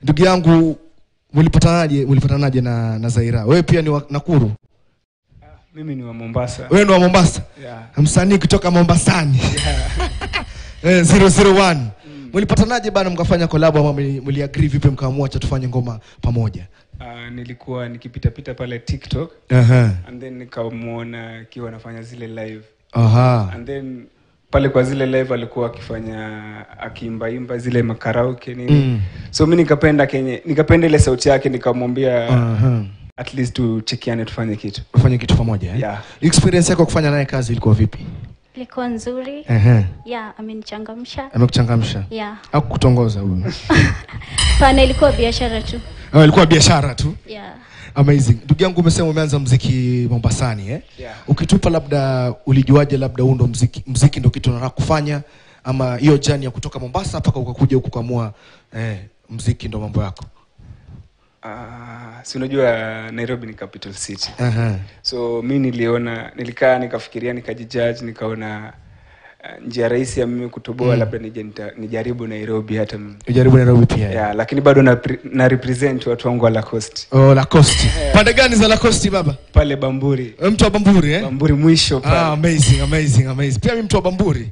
Ndugu yangu, mlipatanaje na Zaira? Wewe pia ni wa Nakuru? Mimi ni wa Mombasa. Wewe ni wa Mombasa? Yeah. Msanii kutoka Mombasani. Yeah. 001. Mlipatanaje bana mkafanya collab ama mliagree vipi mkaamua acha tufanye ngoma pamoja? Nilikuwa nikipita pale TikTok. And then nikamuona akiwa anafanya zile live. And then pale kwa zile live alikuwa akifanya akiimba zile makaraoke nini. So mimi nikapenda ile sauti yake, nikamwambia at least tuchekiane tufanye kitu pamoja Yeah. Experience yako kufanya naye kazi ilikuwa vipi? Ilikuwa nzuri. Yeah, amenichangamsha. Amekuchangamsha? Yeah. Hakukutongoza huyo? Pana ilikuwa biashara tu. Ilikuwa biashara tu? Yeah. Amazing. Ndugu yangu umesema umeanza muziki Mombasani Yeah. Ukitupa labda ulijuaje labda huo ndo muziki ndo kitu unataka kufanya, ama hiyo journey ya kutoka Mombasa mpaka ukakuja huku kamua muziki ndo mambo yako? Si unajua Nairobi ni capital city. So mimi nilikaa nikafikiria, nikajijudge, nikaona njia rahisi ya mimi kutoboa labda nijaribu Nairobi hata mimi. Ujaribu Nairobi pia? Yeah, lakini bado na represent watu wangu wa La Coast. La Coast. Pande gani za La Coast baba? Pale Bamburi. Mtu wa Bamburi Bamburi mwisho pale. Amazing. Pia mimi mtu wa Bamburi.